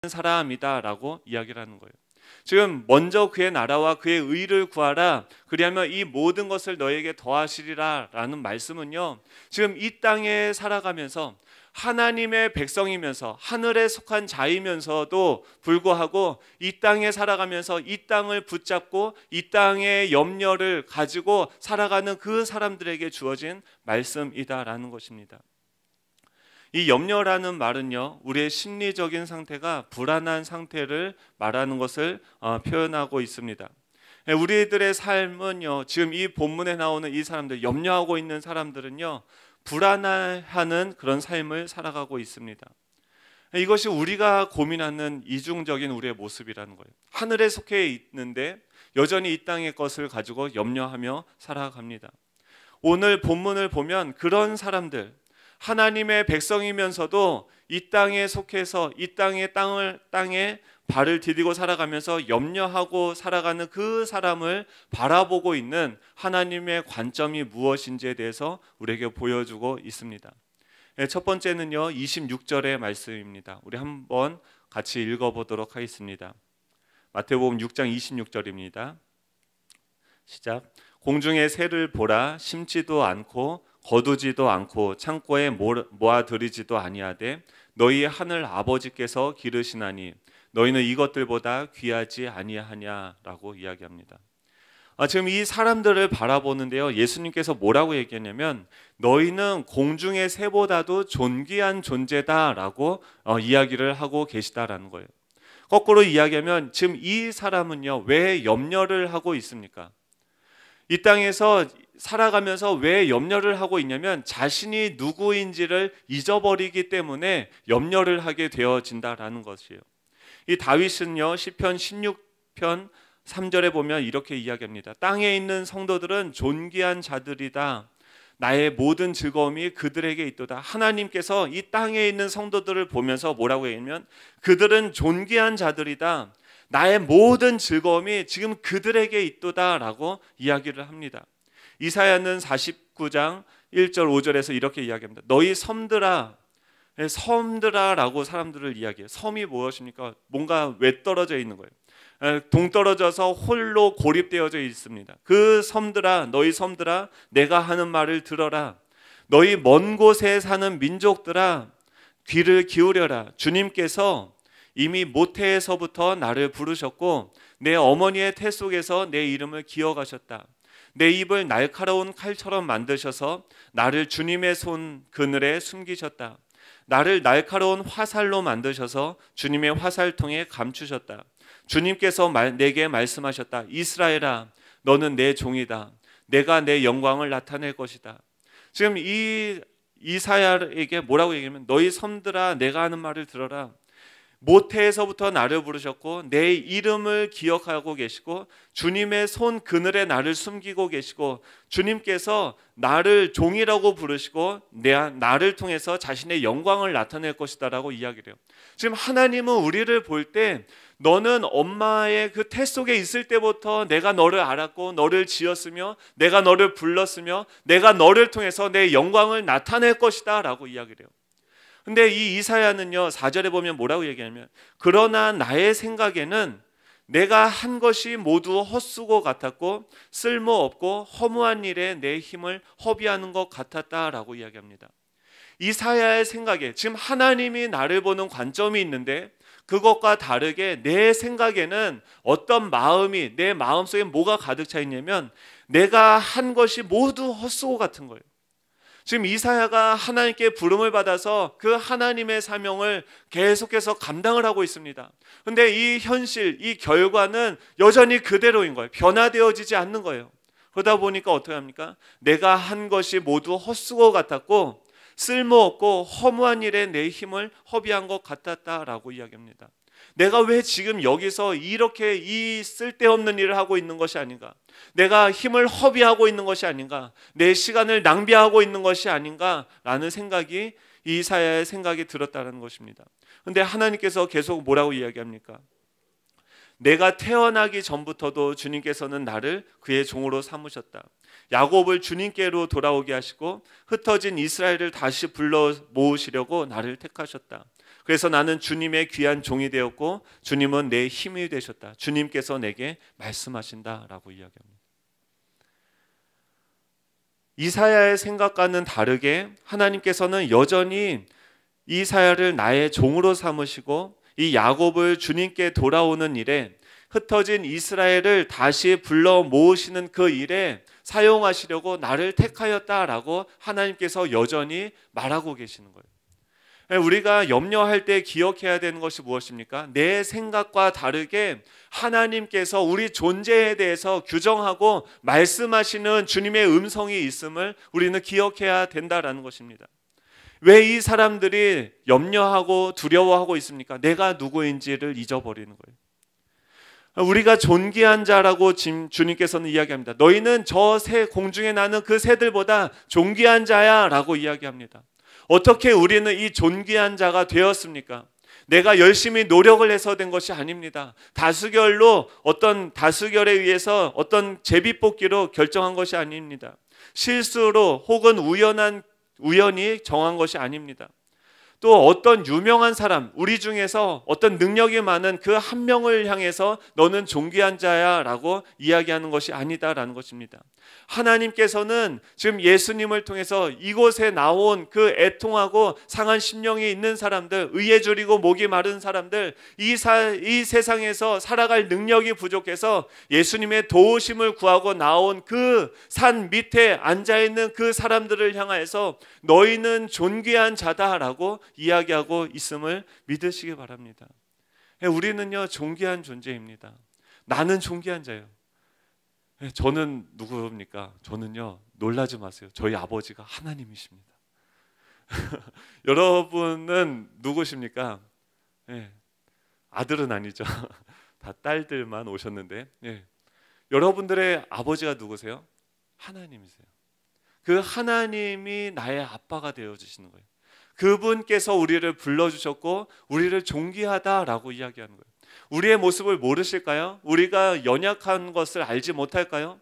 사람이다 라고 이야기를 하는 거예요. 지금 먼저 그의 나라와 그의 의를 구하라, 그리하면 이 모든 것을 너에게 더하시리라 라는 말씀은요, 지금 이 땅에 살아가면서 하나님의 백성이면서 하늘에 속한 자이면서도 불구하고 이 땅에 살아가면서 이 땅을 붙잡고 이 땅의 염려를 가지고 살아가는 그 사람들에게 주어진 말씀이다라는 것입니다. 이 염려라는 말은요, 우리의 심리적인 상태가 불안한 상태를 말하는 것을 표현하고 있습니다. 우리들의 삶은요, 지금 이 본문에 나오는 이 사람들, 염려하고 있는 사람들은요, 불안해하는 그런 삶을 살아가고 있습니다. 이것이 우리가 고민하는 이중적인 우리의 모습이라는 거예요. 하늘에 속해 있는데 여전히 이 땅의 것을 가지고 염려하며 살아갑니다. 오늘 본문을 보면 그런 사람들, 하나님의 백성이면서도 이 땅에 속해서 이 땅에 발을 디디고 살아가면서 염려하고 살아가는 그 사람을 바라보고 있는 하나님의 관점이 무엇인지에 대해서 우리에게 보여주고 있습니다. 첫 번째는요, 26절의 말씀입니다. 우리 한번 같이 읽어보도록 하겠습니다. 마태복음 6장 26절입니다. 시작. 공중의 새를 보라, 심지도 않고 거두지도 않고 창고에 모아들이지도 아니하되 너희 하늘 아버지께서 기르시나니 너희는 이것들보다 귀하지 아니하냐라고 이야기합니다. 지금 이 사람들을 바라보는데요, 예수님께서 뭐라고 얘기했냐면 너희는 공중의 새보다도 존귀한 존재다라고 이야기를 하고 계시다라는 거예요. 거꾸로 이야기하면 지금 이 사람은요, 왜 염려를 하고 있습니까? 이 땅에서 살아가면서 왜 염려를 하고 있냐면 자신이 누구인지를 잊어버리기 때문에 염려를 하게 되어진다라는 것이에요. 이 다윗은요, 시편 16편 3절에 보면 이렇게 이야기합니다. 땅에 있는 성도들은 존귀한 자들이다. 나의 모든 즐거움이 그들에게 있도다. 하나님께서 이 땅에 있는 성도들을 보면서 뭐라고 얘기하면 그들은 존귀한 자들이다. 나의 모든 즐거움이 지금 그들에게 있도다라고 이야기를 합니다. 이사야는 49장 1절 5절에서 이렇게 이야기합니다. 너희 섬들아, 섬들아라고 사람들을 이야기해요. 섬이 무엇입니까? 뭔가 외떨어져 있는 거예요. 동떨어져서 홀로 고립되어져 있습니다. 그 섬들아, 너희 섬들아, 내가 하는 말을 들어라. 너희 먼 곳에 사는 민족들아, 귀를 기울여라. 주님께서 이미 모태에서부터 나를 부르셨고 내 어머니의 태 속에서 내 이름을 기억하셨다. 내 입을 날카로운 칼처럼 만드셔서 나를 주님의 손 그늘에 숨기셨다. 나를 날카로운 화살로 만드셔서 주님의 화살통에 감추셨다. 주님께서 내게 말씀하셨다. 이스라엘아, 너는 내 종이다. 내가 내 영광을 나타낼 것이다. 지금 이 이사야에게 뭐라고 얘기하면 너희 섬들아, 내가 하는 말을 들어라. 모태에서부터 나를 부르셨고 내 이름을 기억하고 계시고 주님의 손 그늘에 나를 숨기고 계시고 주님께서 나를 종이라고 부르시고 나를 통해서 자신의 영광을 나타낼 것이다 라고 이야기를 해요. 지금 하나님은 우리를 볼 때 너는 엄마의 그 태 속에 있을 때부터 내가 너를 알았고 너를 지었으며 내가 너를 불렀으며 내가 너를 통해서 내 영광을 나타낼 것이다 라고 이야기를 해요. 근데 이 이사야는요, 4절에 보면 뭐라고 얘기하냐면 그러나 나의 생각에는 내가 한 것이 모두 헛수고 같았고 쓸모없고 허무한 일에 내 힘을 허비하는 것 같았다라고 이야기합니다. 이사야의 생각에 지금 하나님이 나를 보는 관점이 있는데 그것과 다르게 내 생각에는 어떤 마음이 내 마음속에 뭐가 가득 차 있냐면 내가 한 것이 모두 헛수고 같은 거예요. 지금 이사야가 하나님께 부름을 받아서 그 하나님의 사명을 계속해서 감당을 하고 있습니다. 그런데 이 현실, 이 결과는 여전히 그대로인 거예요. 변화되어지지 않는 거예요. 그러다 보니까 어떻게 합니까? 내가 한 것이 모두 헛수고 같았고 쓸모없고 허무한 일에 내 힘을 허비한 것 같았다라고 이야기합니다. 내가 왜 지금 여기서 이렇게 이 쓸데없는 일을 하고 있는 것이 아닌가? 내가 힘을 허비하고 있는 것이 아닌가? 내 시간을 낭비하고 있는 것이 아닌가? 라는 생각이 이사야의 생각이 들었다는 것입니다. 그런데 하나님께서 계속 뭐라고 이야기합니까? 내가 태어나기 전부터도 주님께서는 나를 그의 종으로 삼으셨다. 야곱을 주님께로 돌아오게 하시고 흩어진 이스라엘을 다시 불러 모으시려고 나를 택하셨다. 그래서 나는 주님의 귀한 종이 되었고 주님은 내 힘이 되셨다. 주님께서 내게 말씀하신다라고 이야기합니다. 이사야의 생각과는 다르게 하나님께서는 여전히 이사야를 나의 종으로 삼으시고 이 야곱을 주님께 돌아오는 일에, 흩어진 이스라엘을 다시 불러 모으시는 그 일에 사용하시려고 나를 택하였다라고 하나님께서 여전히 말하고 계시는 거예요. 우리가 염려할 때 기억해야 되는 것이 무엇입니까? 내 생각과 다르게 하나님께서 우리 존재에 대해서 규정하고 말씀하시는 주님의 음성이 있음을 우리는 기억해야 된다라는 것입니다. 왜 이 사람들이 염려하고 두려워하고 있습니까? 내가 누구인지를 잊어버리는 거예요. 우리가 존귀한 자라고 주님께서는 이야기합니다. 너희는 저 새 공중에 나는 그 새들보다 존귀한 자야 라고 이야기합니다. 어떻게 우리는 이 존귀한 자가 되었습니까? 내가 열심히 노력을 해서 된 것이 아닙니다. 다수결에 의해서 어떤 제비뽑기로 결정한 것이 아닙니다. 실수로 혹은 우연히 정한 것이 아닙니다. 또 어떤 유명한 사람, 우리 중에서 어떤 능력이 많은 그 한 명을 향해서 너는 존귀한 자야 라고 이야기하는 것이 아니다라는 것입니다. 하나님께서는 지금 예수님을 통해서 이곳에 나온 그 애통하고 상한 심령이 있는 사람들, 의에 줄이고 목이 마른 사람들, 이 세상에서 살아갈 능력이 부족해서 예수님의 도우심을 구하고 나온 그 산 밑에 앉아있는 그 사람들을 향해서 너희는 존귀한 자다라고 이야기하고 있음을 믿으시기 바랍니다. 우리는요 존귀한 존재입니다. 나는 존귀한 자예요. 저는 누구입니까? 저는요 놀라지 마세요. 저희 아버지가 하나님이십니다. 여러분은 누구십니까? 아들은 아니죠. 다 딸들만 오셨는데 여러분들의 아버지가 누구세요? 하나님이세요. 그 하나님이 나의 아빠가 되어주시는 거예요. 그분께서 우리를 불러주셨고 우리를 존귀하다라고 이야기하는 거예요. 우리의 모습을 모르실까요? 우리가 연약한 것을 알지 못할까요?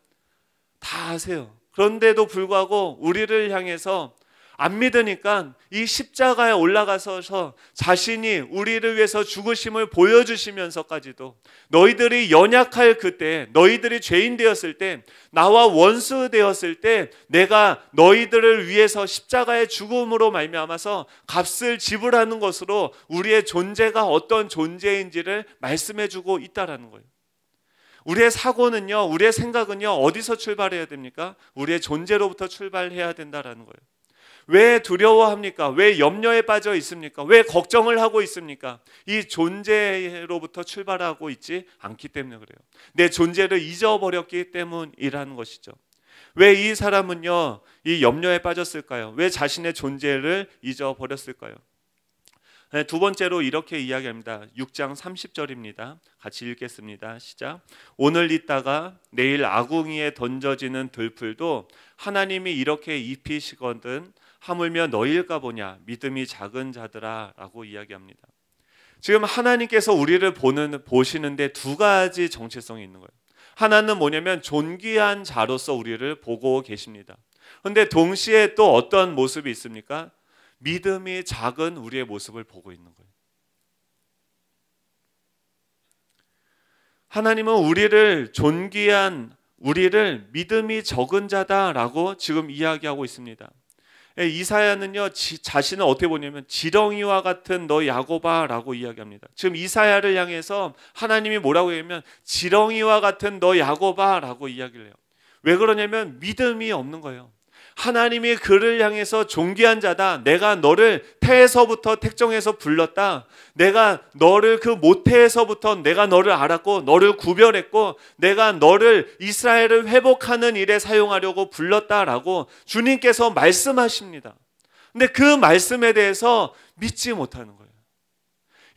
다 아세요. 그런데도 불구하고 우리를 향해서 안 믿으니까 이 십자가에 올라가서 자신이 우리를 위해서 죽으심을 보여주시면서까지도 너희들이 연약할 그때, 너희들이 죄인 되었을 때, 나와 원수 되었을 때 내가 너희들을 위해서 십자가의 죽음으로 말미암아서 값을 지불하는 것으로 우리의 존재가 어떤 존재인지를 말씀해주고 있다라는 거예요. 우리의 사고는요, 우리의 생각은요 어디서 출발해야 됩니까? 우리의 존재로부터 출발해야 된다라는 거예요. 왜 두려워합니까? 왜 염려에 빠져 있습니까? 왜 걱정을 하고 있습니까? 이 존재로부터 출발하고 있지 않기 때문에 그래요. 내 존재를 잊어버렸기 때문이라는 것이죠. 왜 이 사람은요 이 염려에 빠졌을까요? 왜 자신의 존재를 잊어버렸을까요? 두 번째로 이렇게 이야기합니다. 6장 30절입니다. 같이 읽겠습니다. 시작. 오늘 있다가 내일 아궁이에 던져지는 들풀도 하나님이 이렇게 입히시거든 하물며 너희일까 보냐 믿음이 작은 자들아 라고 이야기합니다. 지금 하나님께서 우리를 보시는데 두 가지 정체성이 있는 거예요. 하나는 뭐냐면 존귀한 자로서 우리를 보고 계십니다. 그런데 동시에 또 어떤 모습이 있습니까? 믿음이 작은 우리의 모습을 보고 있는 거예요. 하나님은 우리를 믿음이 적은 자다라고 지금 이야기하고 있습니다. 이사야는요 자신을 어떻게 보냐면 지렁이와 같은 너 야곱아라고 이야기합니다. 지금 이사야를 향해서 하나님이 뭐라고 얘기하면 지렁이와 같은 너 야곱아라고 이야기를 해요. 왜 그러냐면 믿음이 없는 거예요. 하나님이 그를 향해서 존귀한 자다. 내가 너를 태에서부터 택정해서 불렀다. 내가 너를 그 모태에서부터 내가 너를 알았고 너를 구별했고 내가 너를 이스라엘을 회복하는 일에 사용하려고 불렀다라고 주님께서 말씀하십니다. 근데 그 말씀에 대해서 믿지 못하는 거예요.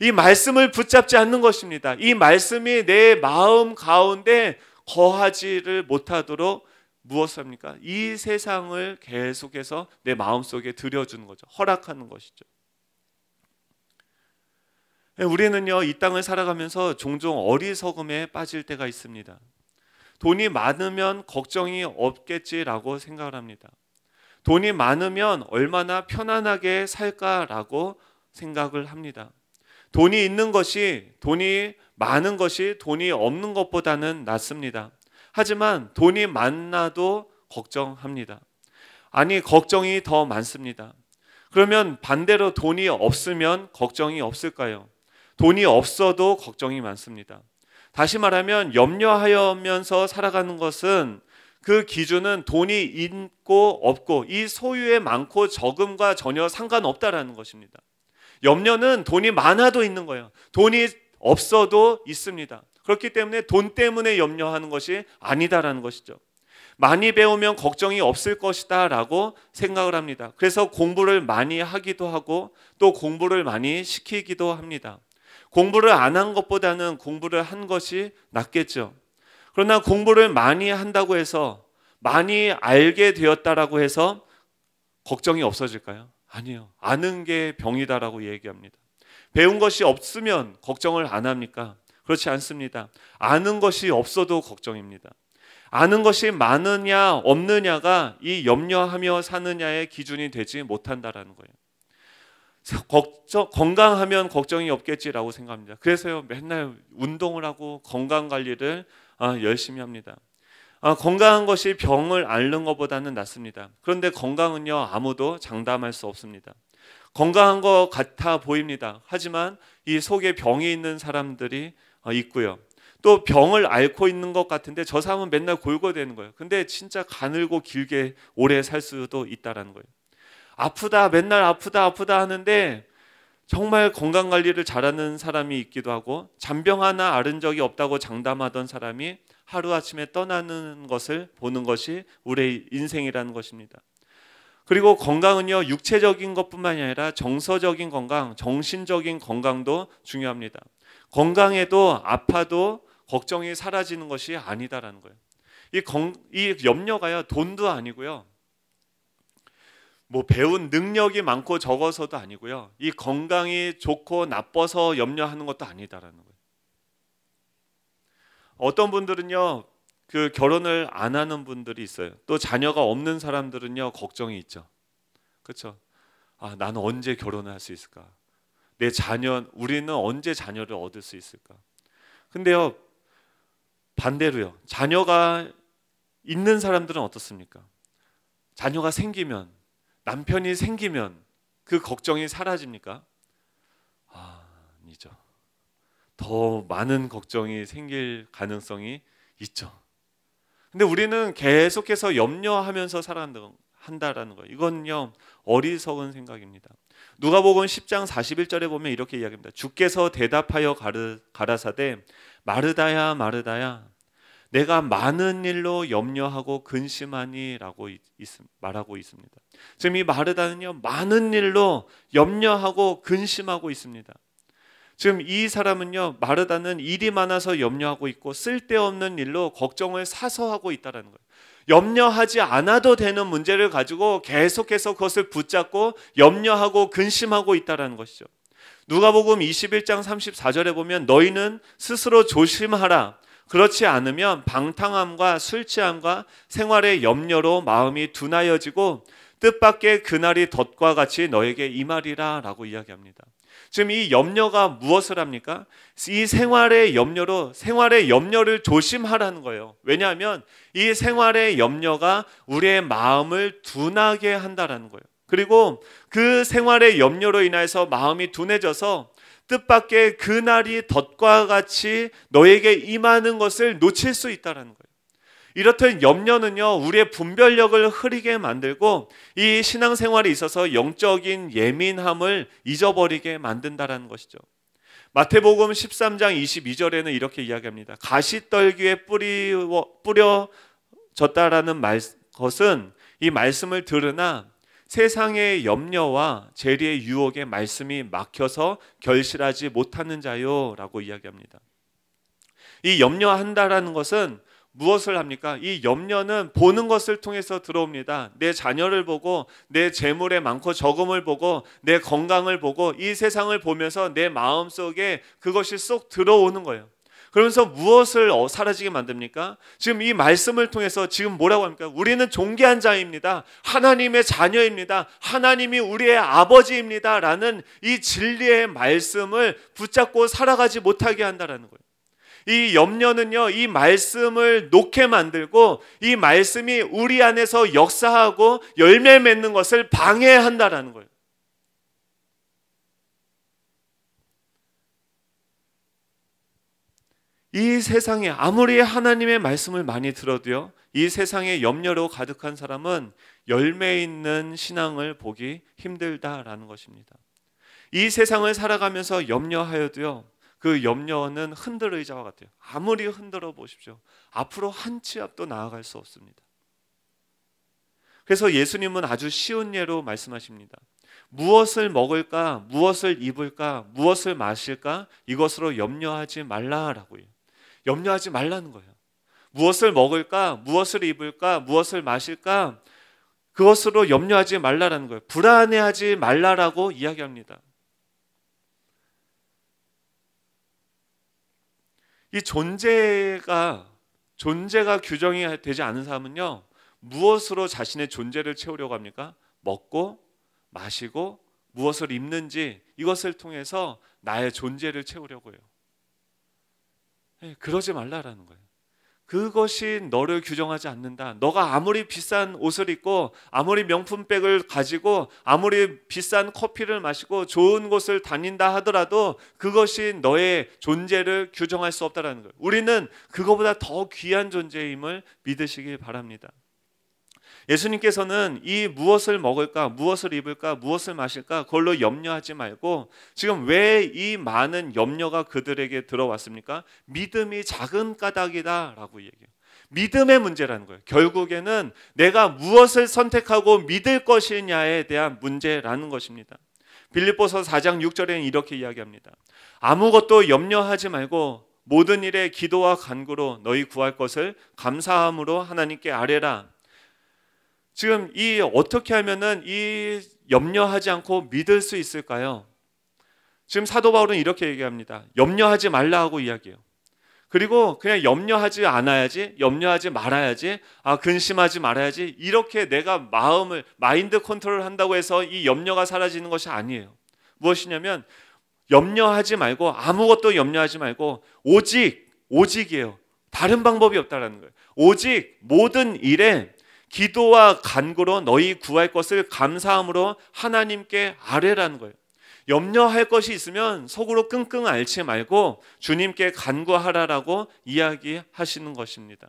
이 말씀을 붙잡지 않는 것입니다. 이 말씀이 내 마음 가운데 거하지를 못하도록 무엇을 합니까? 이 세상을 계속해서 내 마음속에 들여주는 거죠. 허락하는 것이죠. 우리는요 이 땅을 살아가면서 종종 어리석음에 빠질 때가 있습니다. 돈이 많으면 걱정이 없겠지라고 생각을 합니다. 돈이 많으면 얼마나 편안하게 살까라고 생각을 합니다. 돈이 많은 것이 돈이 없는 것보다는 낫습니다. 하지만 돈이 많아도 걱정합니다. 아니, 걱정이 더 많습니다. 그러면 반대로 돈이 없으면 걱정이 없을까요? 돈이 없어도 걱정이 많습니다. 다시 말하면 염려하면서 살아가는 것은 그 기준은 돈이 있고 없고 이 소유의 많고 적음과 전혀 상관없다라는 것입니다. 염려는 돈이 많아도 있는 거예요. 돈이 없어도 있습니다. 그렇기 때문에 돈 때문에 염려하는 것이 아니다라는 것이죠. 많이 배우면 걱정이 없을 것이다 라고 생각을 합니다. 그래서 공부를 많이 하기도 하고 또 공부를 많이 시키기도 합니다. 공부를 안 한 것보다는 공부를 한 것이 낫겠죠. 그러나 공부를 많이 한다고 해서 많이 알게 되었다라고 해서 걱정이 없어질까요? 아니요. 아는 게 병이다라고 얘기합니다. 배운 것이 없으면 걱정을 안 합니까? 그렇지 않습니다. 아는 것이 없어도 걱정입니다. 아는 것이 많으냐 없느냐가 이 염려하며 사느냐의 기준이 되지 못한다라는 거예요. 건강하면 걱정이 없겠지라고 생각합니다. 그래서요, 맨날 운동을 하고 건강 관리를 열심히 합니다. 건강한 것이 병을 앓는 것보다는 낫습니다. 그런데 건강은요, 아무도 장담할 수 없습니다. 건강한 것 같아 보입니다. 하지만 이 속에 병이 있는 사람들이 있고요. 또 병을 앓고 있는 것 같은데 저 사람은 맨날 골고대는 거예요. 근데 진짜 가늘고 길게 오래 살 수도 있다라는 거예요. 아프다, 맨날 아프다 하는데 정말 건강관리를 잘하는 사람이 있기도 하고 잔병 하나 앓은 적이 없다고 장담하던 사람이 하루아침에 떠나는 것을 보는 것이 우리의 인생이라는 것입니다. 그리고 건강은요, 육체적인 것뿐만이 아니라 정서적인 건강, 정신적인 건강도 중요합니다. 건강해도 아파도 걱정이 사라지는 것이 아니다라는 거예요. 이 염려가요, 돈도 아니고요, 뭐 배운 능력이 많고 적어서도 아니고요, 이 건강이 좋고 나빠서 염려하는 것도 아니다라는 거예요. 어떤 분들은요, 그 결혼을 안 하는 분들이 있어요. 또 자녀가 없는 사람들은요, 걱정이 있죠. 그렇죠? 나는 언제 결혼을 할 수 있을까? 우리는 언제 자녀를 얻을 수 있을까? 근데요, 반대로요, 자녀가 있는 사람들은 어떻습니까? 자녀가 생기면, 남편이 생기면 그 걱정이 사라집니까? 아니죠. 더 많은 걱정이 생길 가능성이 있죠. 근데 우리는 계속해서 염려하면서 살아간다라는 거예요. 이건요, 어리석은 생각입니다. 누가복음 10장 41절에 보면 이렇게 이야기합니다. 주께서 대답하여 가라사대 마르다야 마르다야 내가 많은 일로 염려하고 근심하니라고 말하고 있습니다. 지금 이 마르다는요, 많은 일로 염려하고 근심하고 있습니다. 지금 이 사람은요, 마르다는 일이 많아서 염려하고 있고 쓸데없는 일로 걱정을 사서 하고 있다는 거예요. 염려하지 않아도 되는 문제를 가지고 계속해서 그것을 붙잡고 염려하고 근심하고 있다는 것이죠. 누가복음 21장 34절에 보면 너희는 스스로 조심하라. 그렇지 않으면 방탕함과 술 취함과 생활의 염려로 마음이 둔하여지고 뜻밖의 그날이 덫과 같이 너에게 임하리라 라고 이야기합니다. 지금 이 염려가 무엇을 합니까? 이 생활의 염려를 조심하라는 거예요. 왜냐하면 이 생활의 염려가 우리의 마음을 둔하게 한다라는 거예요. 그리고 그 생활의 염려로 인해서 마음이 둔해져서 뜻밖의 그날이 덫과 같이 너에게 임하는 것을 놓칠 수 있다는 거예요. 이렇듯 염려는요, 우리의 분별력을 흐리게 만들고 이 신앙생활에 있어서 영적인 예민함을 잊어버리게 만든다는 것이죠. 마태복음 13장 22절에는 이렇게 이야기합니다. 가시떨기에 뿌려졌다라는 것은 이 말씀을 들으나 세상의 염려와 재리의 유혹에 말씀이 막혀서 결실하지 못하는 자요 라고 이야기합니다. 이 염려한다라는 것은 무엇을 합니까? 이 염려는 보는 것을 통해서 들어옵니다. 내 자녀를 보고 내 재물의 많고 적음을 보고 내 건강을 보고 이 세상을 보면서 내 마음속에 그것이 쏙 들어오는 거예요. 그러면서 무엇을 사라지게 만듭니까? 지금 이 말씀을 통해서 지금 뭐라고 합니까? 우리는 존귀한 자입니다. 하나님의 자녀입니다. 하나님이 우리의 아버지입니다. 라는 이 진리의 말씀을 붙잡고 살아가지 못하게 한다라는 거예요. 이 염려는요, 이 말씀을 놓게 만들고 이 말씀이 우리 안에서 역사하고 열매 맺는 것을 방해한다라는 거예요. 이 세상에 아무리 하나님의 말씀을 많이 들어도요, 이 세상에 염려로 가득한 사람은 열매 있는 신앙을 보기 힘들다라는 것입니다. 이 세상을 살아가면서 염려하여도요, 그 염려는 흔들 의자와 같아요. 아무리 흔들어 보십시오. 앞으로 한 치 앞도 나아갈 수 없습니다. 그래서 예수님은 아주 쉬운 예로 말씀하십니다. 무엇을 먹을까, 무엇을 입을까, 무엇을 마실까, 이것으로 염려하지 말라라고요. 염려하지 말라는 거예요. 무엇을 먹을까, 무엇을 입을까, 무엇을 마실까, 그것으로 염려하지 말라라는 거예요. 불안해하지 말라라고 이야기합니다. 이 존재가 규정이 되지 않은 사람은요, 무엇으로 자신의 존재를 채우려고 합니까? 먹고 마시고 무엇을 입는지 이것을 통해서 나의 존재를 채우려고 해요. 그러지 말라라는 거예요. 그것이 너를 규정하지 않는다. 너가 아무리 비싼 옷을 입고 아무리 명품백을 가지고 아무리 비싼 커피를 마시고 좋은 곳을 다닌다 하더라도 그것이 너의 존재를 규정할 수 없다는 거예요. 우리는 그거보다 더 귀한 존재임을 믿으시기 바랍니다. 예수님께서는 이 무엇을 먹을까, 무엇을 입을까, 무엇을 마실까 그걸로 염려하지 말고 지금 왜 이 많은 염려가 그들에게 들어왔습니까? 믿음이 작은 까닭이다라고 얘기해요. 믿음의 문제라는 거예요. 결국에는 내가 무엇을 선택하고 믿을 것이냐에 대한 문제라는 것입니다. 빌립보서 4장 6절에는 이렇게 이야기합니다. 아무것도 염려하지 말고 모든 일에 기도와 간구로 너희 구할 것을 감사함으로 하나님께 아뢰라. 지금 이 어떻게 하면은 이 염려하지 않고 믿을 수 있을까요? 지금 사도 바울은 이렇게 얘기합니다. 염려하지 말라 하고 이야기해요. 그리고 그냥 염려하지 않아야지, 염려하지 말아야지, 근심하지 말아야지 이렇게 내가 마인드 컨트롤 한다고 해서 이 염려가 사라지는 것이 아니에요. 무엇이냐면 염려하지 말고 아무것도 염려하지 말고 오직이에요. 다른 방법이 없다라는 거예요. 오직 모든 일에 기도와 간구로 너희 구할 것을 감사함으로 하나님께 아뢰라는 거예요. 염려할 것이 있으면 속으로 끙끙 앓지 말고 주님께 간구하라라고 이야기하시는 것입니다.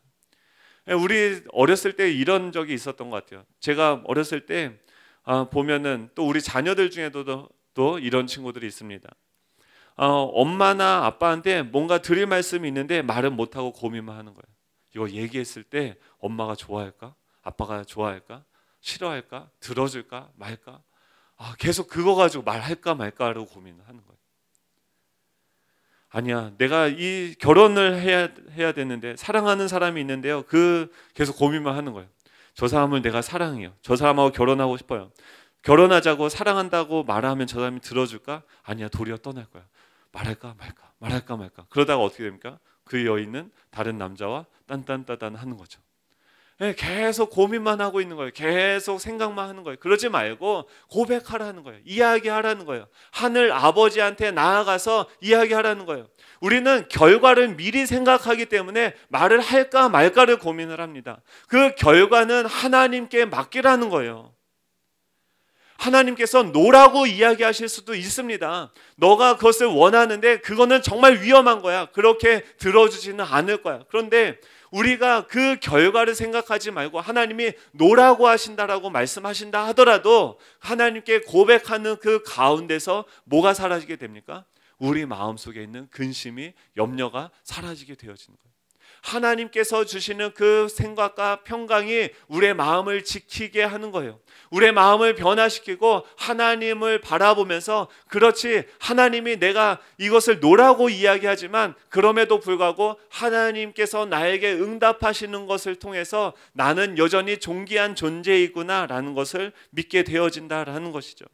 우리 어렸을 때 이런 적이 있었던 것 같아요. 제가 어렸을 때 보면은 또 우리 자녀들 중에도 또 이런 친구들이 있습니다. 엄마나 아빠한테 뭔가 드릴 말씀이 있는데 말은 못하고 고민만 하는 거예요. 이거 얘기했을 때 엄마가 좋아할까? 아빠가 좋아할까? 싫어할까? 들어줄까? 말까? 계속 그거 가지고 말할까 말까로 고민을 하는 거예요. 아니야, 내가 이 결혼을 해야 되는데 사랑하는 사람이 있는데요. 계속 고민만 하는 거예요. 저 사람을 내가 사랑해요. 저 사람하고 결혼하고 싶어요. 결혼하자고 사랑한다고 말하면 저 사람이 들어줄까? 아니야, 도리어 떠날 거야. 말할까 말까, 말할까 말까. 그러다가 어떻게 됩니까? 그 여인은 다른 남자와 딴딴따단 하는 거죠. 계속 고민만 하고 있는 거예요. 계속 생각만 하는 거예요. 그러지 말고 고백하라는 거예요. 이야기하라는 거예요. 하늘 아버지한테 나아가서 이야기하라는 거예요. 우리는 결과를 미리 생각하기 때문에 말을 할까 말까를 고민을 합니다. 그 결과는 하나님께 맡기라는 거예요. 하나님께서 노라고 이야기하실 수도 있습니다. 너가 그것을 원하는데 그거는 정말 위험한 거야. 그렇게 들어주지는 않을 거야. 그런데 우리가 그 결과를 생각하지 말고 하나님이 노라고 하신다라고 말씀하신다 하더라도 하나님께 고백하는 그 가운데서 뭐가 사라지게 됩니까? 우리 마음속에 있는 근심이, 염려가 사라지게 되어지는 거예요. 하나님께서 주시는 그 생각과 평강이 우리의 마음을 지키게 하는 거예요. 우리의 마음을 변화시키고 하나님을 바라보면서 그렇지, 하나님이 내가 이것을 노라고 이야기하지만 그럼에도 불구하고 하나님께서 나에게 응답하시는 것을 통해서 나는 여전히 존귀한 존재이구나 라는 것을 믿게 되어진다라는 것이죠.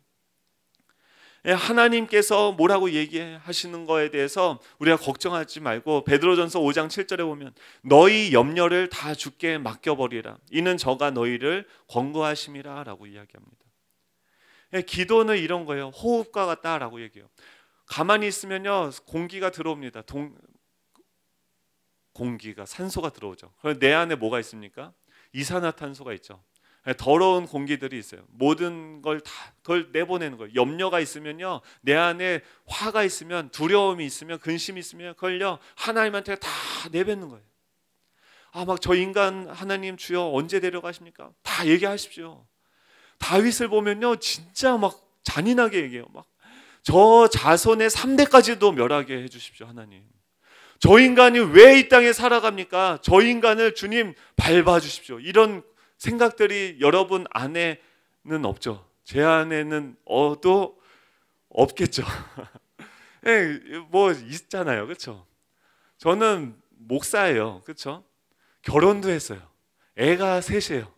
하나님께서 뭐라고 얘기하시는 거에 대해서 우리가 걱정하지 말고 베드로전서 5장 7절에 보면 너희 염려를 다 주께 맡겨버리라. 이는 저가 너희를 권고하심이라 라고 이야기합니다. 기도는 이런 거예요. 호흡과 같다라고 얘기해요. 가만히 있으면요 공기가 들어옵니다. 공기가 산소가 들어오죠. 그럼 내 안에 뭐가 있습니까? 이산화탄소가 있죠. 더러운 공기들이 있어요. 모든 걸 다 그걸 내보내는 거예요. 염려가 있으면요 내 안에 화가 있으면 두려움이 있으면 근심이 있으면 그걸요 하나님한테 다 내뱉는 거예요. 막 저 인간 하나님 주여 언제 데려가십니까? 다 얘기하십시오. 다윗을 보면요 진짜 막 잔인하게 얘기해요. 막 저 자손의 3대까지도 멸하게 해주십시오 하나님. 저 인간이 왜 이 땅에 살아갑니까? 저 인간을 주님 밟아주십시오. 이런 생각들이 여러분 안에는 없죠. 제 안에는 또 없겠죠. 뭐 있잖아요, 그렇죠? 저는 목사예요, 그렇죠? 결혼도 했어요. 애가 셋이에요.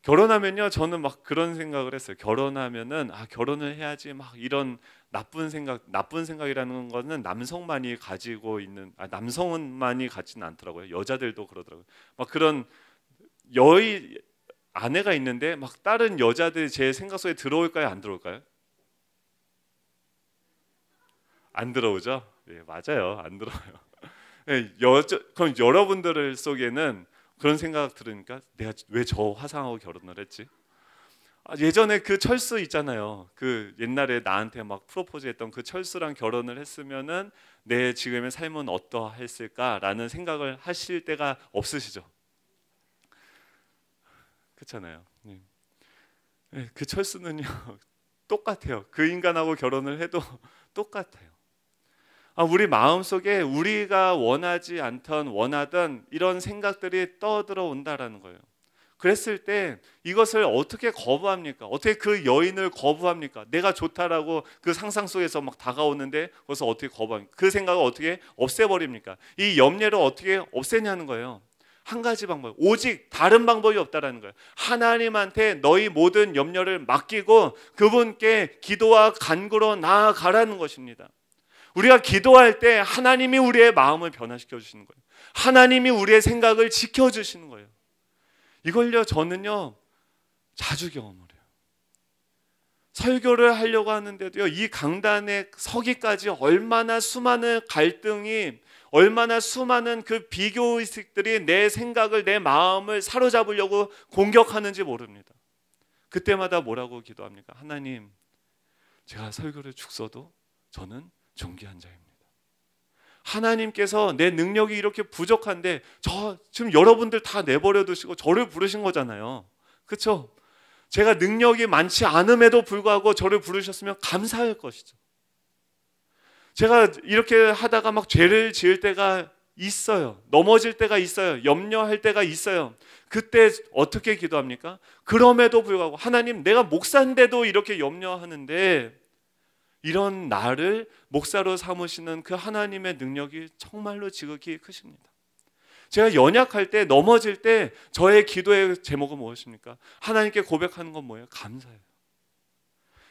결혼하면요, 저는 막 그런 생각을 했어요. 결혼하면은 결혼을 해야지 막 이런 나쁜 생각이라는 거는 남성만이 가지고 있는 남성만이 갖지는 않더라고요. 여자들도 그러더라고요. 막 그런 아내가 있는데 막 다른 여자들이 제 생각 속에 들어올까요, 안 들어올까요? 안 들어오죠? 네, 맞아요, 안 들어와요. 네, 그럼 여러분들 속에는 그런 생각 들으니까 내가 왜 저 화상하고 결혼을 했지? 예전에 그 철수 있잖아요. 그 옛날에 나한테 막 프로포즈했던 그 철수랑 결혼을 했으면은 내 지금의 삶은 어떠했을까라는 생각을 하실 때가 없으시죠? 그렇잖아요. 네, 그 철수는요 똑같아요. 그 인간하고 결혼을 해도 똑같아요. 우리 마음속에 우리가 원하지 않던 원하던 이런 생각들이 떠들어온다라는 거예요. 그랬을 때 이것을 어떻게 거부합니까? 어떻게 그 여인을 거부합니까? 내가 좋다라고 그 상상 속에서 막 다가오는데 그것을 어떻게 거부합니까? 그 생각을 어떻게 없애버립니까? 이 염려를 어떻게 없애냐는 거예요. 한 가지 방법, 오직 다른 방법이 없다라는 거예요. 하나님한테 너희 모든 염려를 맡기고 그분께 기도와 간구로 나아가라는 것입니다. 우리가 기도할 때 하나님이 우리의 마음을 변화시켜 주시는 거예요. 하나님이 우리의 생각을 지켜주시는 거예요. 이걸요 저는요 자주 경험을 해요. 설교를 하려고 하는데도요 이 강단에 서기까지 얼마나 수많은 갈등이, 얼마나 수많은 그 비교의식들이 내 생각을, 내 마음을 사로잡으려고 공격하는지 모릅니다. 그때마다 뭐라고 기도합니까? 하나님, 제가 설교를 죽서도 저는 존귀한 자입니다. 하나님께서 내 능력이 이렇게 부족한데 지금 여러분들 다 내버려 두시고 저를 부르신 거잖아요. 그렇죠? 제가 능력이 많지 않음에도 불구하고 저를 부르셨으면 감사할 것이죠. 제가 이렇게 하다가 막 죄를 지을 때가 있어요. 넘어질 때가 있어요. 염려할 때가 있어요. 그때 어떻게 기도합니까? 그럼에도 불구하고 하나님, 내가 목사인데도 이렇게 염려하는데 이런 나를 목사로 삼으시는 그 하나님의 능력이 정말로 지극히 크십니다. 제가 연약할 때, 넘어질 때 저의 기도의 제목은 무엇입니까? 하나님께 고백하는 건 뭐예요? 감사해요.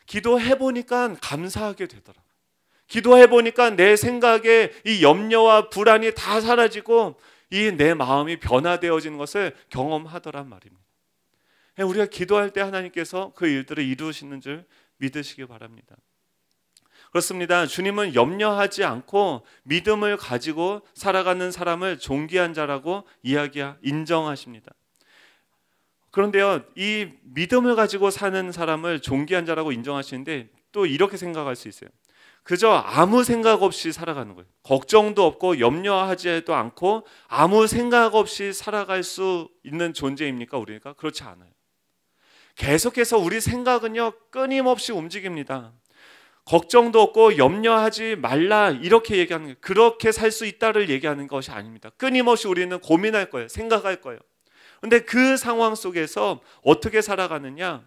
기도해보니까 감사하게 되더라고요. 기도해보니까 내 생각에 이 염려와 불안이 다 사라지고 이 내 마음이 변화되어지는 것을 경험하더란 말입니다. 우리가 기도할 때 하나님께서 그 일들을 이루시는 줄 믿으시기 바랍니다. 그렇습니다. 주님은 염려하지 않고 믿음을 가지고 살아가는 사람을 존귀한 자라고 인정하십니다. 그런데요, 이 믿음을 가지고 사는 사람을 존귀한 자라고 인정하시는데 또 이렇게 생각할 수 있어요. 그저 아무 생각 없이 살아가는 거예요. 걱정도 없고 염려하지도 않고 아무 생각 없이 살아갈 수 있는 존재입니까? 우리가 그렇지 않아요. 계속해서 우리 생각은요 끊임없이 움직입니다. 걱정도 없고 염려하지 말라 이렇게 얘기하는 거예요. 그렇게 살 수 있다를 얘기하는 것이 아닙니다. 끊임없이 우리는 고민할 거예요. 생각할 거예요. 그런데 그 상황 속에서 어떻게 살아가느냐?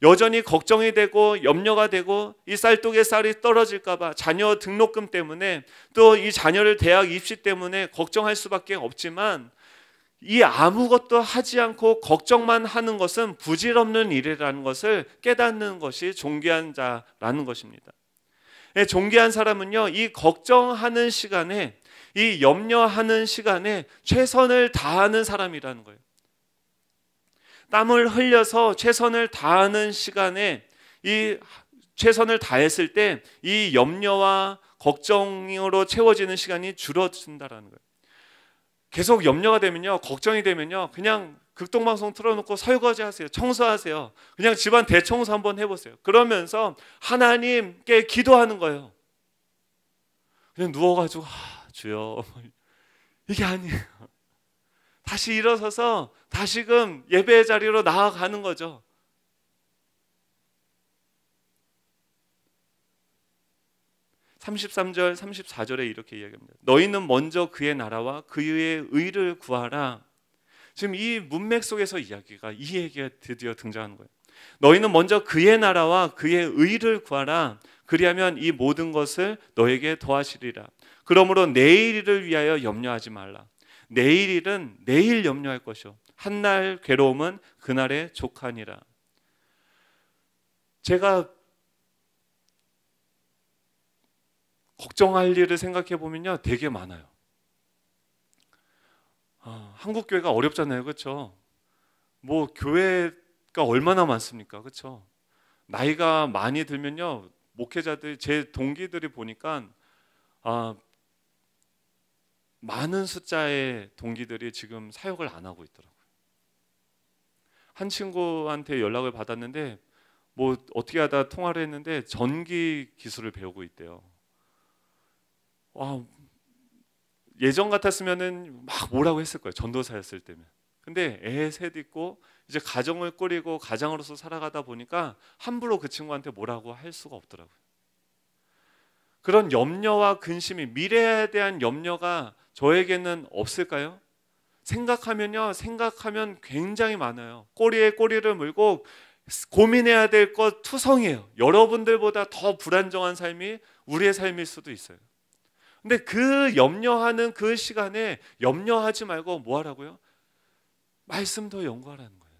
여전히 걱정이 되고 염려가 되고 이 쌀독에 쌀이 떨어질까 봐, 자녀 등록금 때문에, 또 이 자녀를 대학 입시 때문에 걱정할 수밖에 없지만 이 아무것도 하지 않고 걱정만 하는 것은 부질없는 일이라는 것을 깨닫는 것이 존귀한 자라는 것입니다. 존귀한 사람은요, 이 걱정하는 시간에, 이 염려하는 시간에 최선을 다하는 사람이라는 거예요. 땀을 흘려서 최선을 다하는 시간에, 이 최선을 다했을 때 이 염려와 걱정으로 채워지는 시간이 줄어든다라는 거예요. 계속 염려가 되면요, 걱정이 되면요, 그냥 극동방송 틀어놓고 설거지하세요, 청소하세요. 그냥 집안 대청소 한번 해보세요. 그러면서 하나님께 기도하는 거예요. 그냥 누워가지고 주여, 이게 아니에요. 다시 일어서서 다시금 예배의 자리로 나아가는 거죠. (33절) (34절에) 이렇게 이야기합니다. 너희는 먼저 그의 나라와 그의 의를 구하라. 지금 이 문맥 속에서 이 얘기가 드디어 등장하는 거예요. 너희는 먼저 그의 나라와 그의 의를 구하라. 그리하면 이 모든 것을 너에게 더하시리라. 그러므로 내일 일을 위하여 염려하지 말라. 내일 일은 내일 염려할 것이요, 한날 괴로움은 그날의 족하니라. 제가 걱정할 일을 생각해 보면요, 되게 많아요. 한국 교회가 어렵잖아요, 그렇죠? 뭐 교회가 얼마나 많습니까, 그렇죠? 나이가 많이 들면요, 목회자들, 제 동기들이 보니까 많은 숫자의 동기들이 지금 사역을 안 하고 있더라고요. 한 친구한테 연락을 받았는데 뭐 어떻게 하다 통화를 했는데 전기 기술을 배우고 있대요. 예전 같았으면은 막 뭐라고 했을 거예요, 전도사였을 때면. 근데 애 셋 있고 이제 가정을 꾸리고 가장으로서 살아가다 보니까 함부로 그 친구한테 뭐라고 할 수가 없더라고요. 그런 염려와 근심이, 미래에 대한 염려가 저에게는 없을까요? 생각하면 굉장히 많아요. 꼬리에 꼬리를 물고 고민해야 될 것 투성이에요. 여러분들보다 더 불안정한 삶이 우리의 삶일 수도 있어요. 근데 그 염려하는 그 시간에 염려하지 말고 뭐 하라고요? 말씀 더 연구하라는 거예요.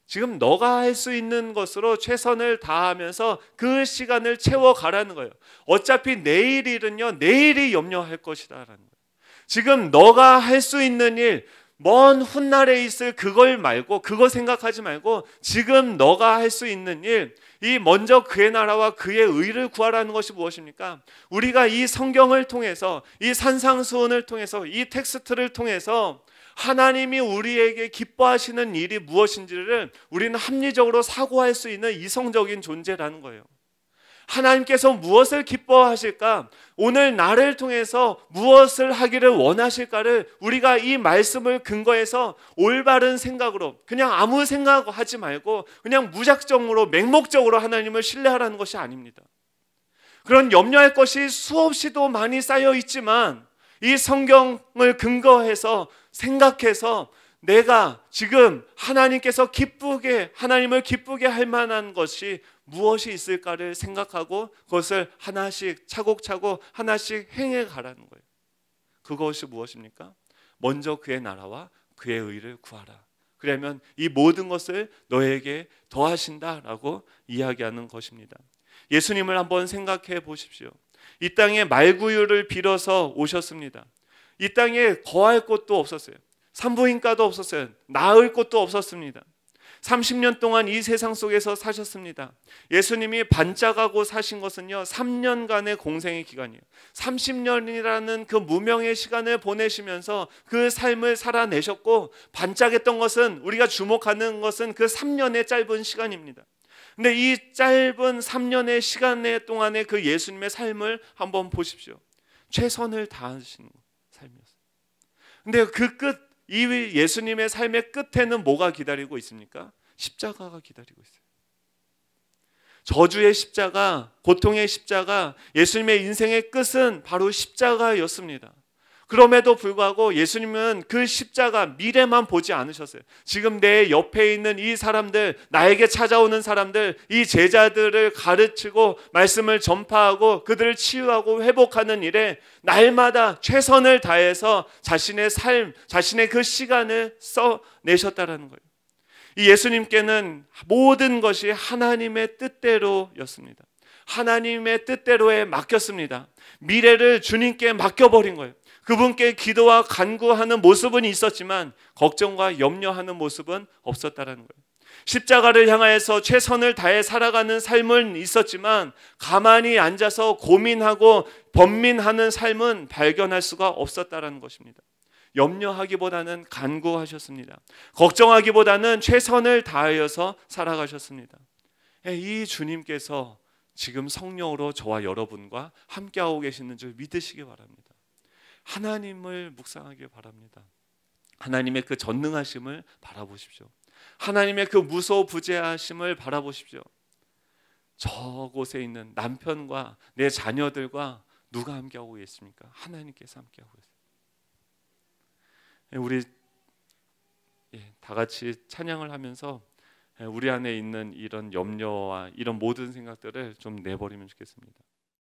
지금 너가 할 수 있는 것으로 최선을 다하면서 그 시간을 채워가라는 거예요. 어차피 내일 일은요, 내일이 염려할 것이다라는 거예요. 지금 너가 할 수 있는 일, 먼 훗날에 있을 그걸 말고, 그거 생각하지 말고 지금 너가 할 수 있는 일, 이 먼저 그의 나라와 그의 의를 구하라는 것이 무엇입니까? 우리가 이 성경을 통해서, 이 산상수훈을 통해서, 이 텍스트를 통해서 하나님이 우리에게 기뻐하시는 일이 무엇인지를 우리는 합리적으로 사고할 수 있는 이성적인 존재라는 거예요. 하나님께서 무엇을 기뻐하실까? 오늘 나를 통해서 무엇을 하기를 원하실까를 우리가 이 말씀을 근거해서 올바른 생각으로, 그냥 아무 생각하지 말고 그냥 무작정으로 맹목적으로 하나님을 신뢰하라는 것이 아닙니다. 그런 염려할 것이 수없이도 많이 쌓여 있지만 이 성경을 근거해서 생각해서 내가 지금 하나님을 기쁘게 할 만한 것이 무엇이 있을까를 생각하고 그것을 하나씩 차곡차곡 하나씩 행해 가라는 거예요. 그것이 무엇입니까? 먼저 그의 나라와 그의 의를 구하라. 그러면 이 모든 것을 너에게 더하신다라고 이야기하는 것입니다. 예수님을 한번 생각해 보십시오. 이 땅에 말구유를 빌어서 오셨습니다. 이 땅에 거할 곳도 없었어요. 산부인과도 없었어요. 나을 곳도 없었습니다. 30년 동안 이 세상 속에서 사셨습니다. 예수님이 반짝하고 사신 것은요, 3년간의 공생의 기간이에요. 30년이라는 그 무명의 시간을 보내시면서 그 삶을 살아내셨고, 반짝했던 것은, 우리가 주목하는 것은 그 3년의 짧은 시간입니다. 근데 이 짧은 3년의 시간 동안의 그 예수님의 삶을 한번 보십시오. 최선을 다하시는 삶이었어요. 근데 이 예수님의 삶의 끝에는 뭐가 기다리고 있습니까? 십자가가 기다리고 있어요. 저주의 십자가, 고통의 십자가, 예수님의 인생의 끝은 바로 십자가였습니다. 그럼에도 불구하고 예수님은 그 십자가 미래만 보지 않으셨어요. 지금 내 옆에 있는 이 사람들, 나에게 찾아오는 사람들, 이 제자들을 가르치고 말씀을 전파하고 그들을 치유하고 회복하는 일에 날마다 최선을 다해서 자신의 삶, 자신의 그 시간을 써내셨다라는 거예요. 이 예수님께는 모든 것이 하나님의 뜻대로였습니다. 하나님의 뜻대로에 맡겼습니다. 미래를 주님께 맡겨버린 거예요. 그분께 기도와 간구하는 모습은 있었지만 걱정과 염려하는 모습은 없었다라는 거예요. 십자가를 향하여서 최선을 다해 살아가는 삶은 있었지만 가만히 앉아서 고민하고 번민하는 삶은 발견할 수가 없었다라는 것입니다. 염려하기보다는 간구하셨습니다. 걱정하기보다는 최선을 다하여서 살아가셨습니다. 이 주님께서 지금 성령으로 저와 여러분과 함께하고 계시는 줄 믿으시기 바랍니다. 하나님을 묵상하기 바랍니다. 하나님의 그 전능하심을 바라보십시오. 하나님의 그 무소부재하심을 바라보십시오. 저곳에 있는 남편과 내 자녀들과 누가 함께하고 계십니까? 하나님께서 함께하고 계세요. 우리 다 같이 찬양을 하면서 우리 안에 있는 이런 염려와 이런 모든 생각들을 좀 내버리면 좋겠습니다.